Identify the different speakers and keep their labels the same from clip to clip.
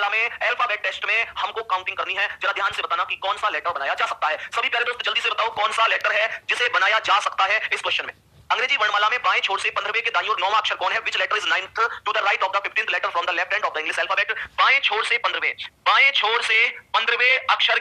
Speaker 1: वर्णमाला में alphabet test में हमको काउंटिंग करनी है। जरा ध्यान से बताना कि कौन सा लेटर बनाया जा सकता है। सभी प्यारे दोस्त जल्दी से बताओ कौन सा लेटर है जिसे बनाया जा सकता है इस क्वेश्चन में। अंग्रेजी वर्णमाला में बाएं छोर से 15वें के दाईं ओर 9वां अक्षर कौन है? Which letter is ninth to the right of the 15th letter from the left hand of the English alphabet? बाएं छोर से 15वें अक्षर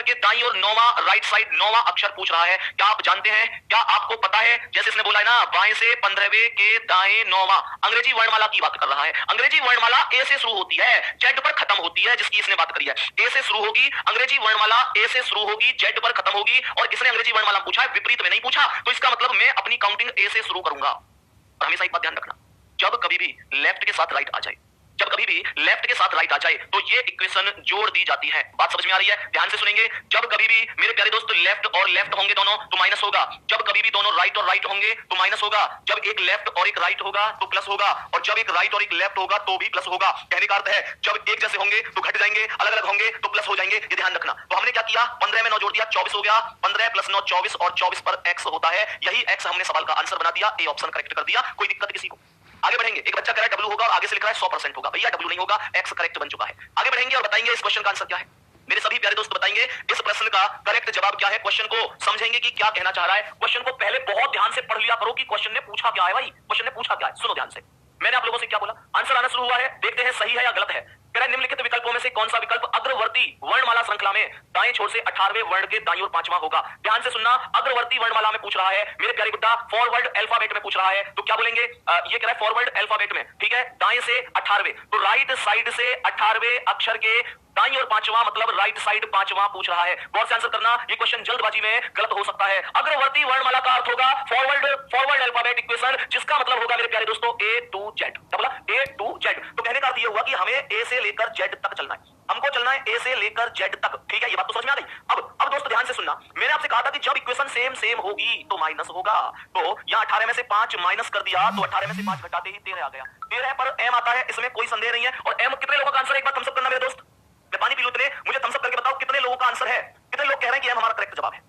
Speaker 1: के दाईं ओर 9वां, राइट साइड 9वां अक्षर पूछ रहा है। क्या आप जानते हैं, क्या आपको पता है? जैसे इसने बोला है ना, बाएं से 15वें के दाएं 9वां, अंग्रेजी वर्णमाला की बात कर रहा है। अंग्रेजी वर्णमाला ए से शुरू होती है, जेड पर खत्म होती है, जिसकी इसने बात करी है। ए से शुरू होगी अंग्रेजी वर्णमाला, ए से शुरू होगी, जेड पर खत्म होगी। और इसने अंग्रेजी वर्णमाला पूछा है, विपरीत में नहीं पूछा, तो इसका मतलब मैं अपनी काउंटिंग ए से शुरू करूंगा। और हमेशा एक बात ध्यान रखना, जब कभी भी लेफ्ट के साथ राइट आ जाए, जब कभी भी लेफ्ट के साथ राइट आ जाए तो ये इक्वेशन जोड़ दी जाती है। बात समझ में आ रही है? ध्यान से सुनेंगे। जब कभी भी मेरे प्यारे दोस्त लेफ्ट और लेफ्ट होंगे दोनों तो माइनस होगा, जब कभी भी दोनों राइट और राइट होंगे तो माइनस होगा, जब एक लेफ्ट और एक राइट होगा तो प्लस होगा, और जब एक राइट और एक लेफ्ट होगा तो भी प्लस होगा। कहने का अर्थ है जब एक जैसे होंगे तो घट जाएंगे, अलग अलग होंगे तो प्लस हो जाएंगे। ये ध्यान रखना। तो हमने क्या किया, 15 में 9 जोड़ दिया, 24 हो गया। 15 + 9 24, और 24 पर एक्स होता है। यही एक्स हमने सवाल का आंसर बना दिया। ए ऑप्शन करेक्ट कर दिया। कोई दिक्कत किसी को? आगे बढ़ेंगे। एक बच्चा कह रहा है डब्ल्यू होगा और आगे से लिख रहा है 100% होगा। भैया डब्ल्यू नहीं होगा, एक्स करेक्ट बन चुका है। आगे बढ़ेंगे और बताएंगे इस क्वेश्चन का आंसर क्या है। मेरे सभी प्यारे दोस्त बताएंगे इस प्रश्न का करेक्ट जवाब क्या है। क्वेश्चन को समझेंगे कि क्या कहना चाह रहा है। क्वेश्चन को पहले बहुत ध्यान से पढ़ लिया करो कि क्वेश्चन ने पूछा क्या है। भाई क्वेश्चन ने पूछा क्या है, सुनो ध्यान से। मैंने आप लोगों से क्या बोला, आंसर आना शुरू हुआ है, देखते हैं सही है या गलत है। कह रहा है निम्नलिखित विकल्पों में से कौन सा विकल्प अग्रवर्ती वर्णमाला श्रृंखला में दाएं छोर से 18वें वर्ण के दाईं ओर 5वां होगा। ध्यान से सुनना, अग्रवर्ती वर्णमाला में पूछ रहा है मेरे प्यारे गुड्डा, फॉरवर्ड अल्फाबेट में पूछ रहा है। तो क्या बोलेंगे, ये कह रहा है फॉरवर्ड अल्फाबेट में, ठीक है, दाएं से 18वें, तो राइट साइड से 18वें अक्षर के दाईं ओर 5वां, मतलब राइट साइड 5वां पूछ रहा है। गौर से आंसर करना, ये क्वेश्चन जल्दबाजी में गलत हो सकता है। अग्रवर्ती वर्णमाला का अर्थ होगा फॉरवर्ड अल्फाबेट इक्वेशन, जिसका मतलब होगा मेरे प्यारे दोस्तों A to Z। क्या बोला? A to Z। तो कहने का अर्थ ये हुआ कि हमें A से लेकर Z तक चलना है। हमको चलना है A से लेकर Z तक, ठीक है। ये बात तो समझ में आ गई। अब दोस्तों ध्यान से सुनना, मैंने आपसे कहा था कि जब इक्वेशन सेम होगी तो माइनस होगा। तो यहाँ 18 में से 5 माइनस कर दिया तो 18 में से 5 घटाते ही 13 आ गया। 13 पर M आता है, इसमें कोई संदेह नहीं है। और M कितने लोगों का आंसर है, एक बार थम्स अप करना मेरे दोस्त। मैं पानी पी लूं, इतने मुझे थम्स अप करके बताओ कितने लोगों का आंसर है। कितने लोग कह रहे हैं कि M हमारा करेक्ट जवाब है?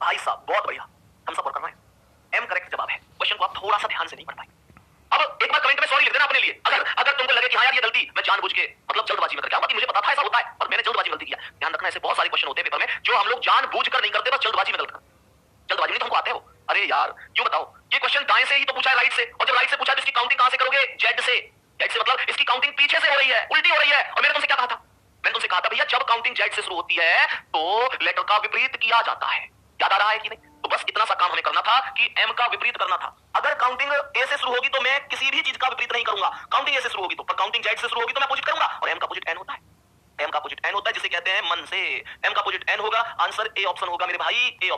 Speaker 1: भाई साहब बहुत बढ़िया, थम्स अप और करना है। M करेक्ट जवाब है। क्वेश्चन को आप थोड़ा सा ध्यान से नहीं पढ़ पाए। अब एक बार कमेंट में सॉरी लिख देना अपने लिए, अगर तुमको लगे कि हाँ यार ये गलती मैं जानबूझ के मतलब जल्दबाजी में करके आऊंगा, मुझे पता था ऐसा होता है और मैंने जल्दबाजी में गलती किया। ध्यान रखना, ऐसे बहुत सारे क्वेश्चन होते हैं पेपर में जो हम लोग जानबूझ कर नहीं करते, बस जल्दबाजी में गलत करते। जल्दबाजी में तुमको आते हो। अरे यार यूं बताओ, ये क्वेश्चन दाएं से ही तो पूछा है, राइट से, और जब राइट से पूछा तो इसकी काउंटिंग कहां से करोगे? जेड से। जेड से मतलब इसकी काउंटिंग पीछे से हो रही है, उल्टी हो रही है। और मैंने तुमसे क्या कहा था? मैंने तुमसे कहा था भैया जब काउंटिंग जेड से शुरू होती है तो लेटर का विपरीत किया जाता है। याद आ रहा है कि नहीं? तो बस इतना सा काम हमें करना था कि एम का विपरीत करना था। अगर काउंटिंग ए से शुरू होगी तो मैं किसी भी चीज का विपरीत नहीं करूंगा। काउंटिंग ए से शुरू होगी तो, पर काउंटिंग जेड से शुरू होगी तो मैं अपोजिट करूंगा। और एम का अपोजिट एन होता है। एम का अपोजिट एन होता है, जिसे कहते हैं मन से। एम का अपोजिट एन होगा। आंसर ए ऑप्शन होगा मेरे भाई, ए ऑप्शन।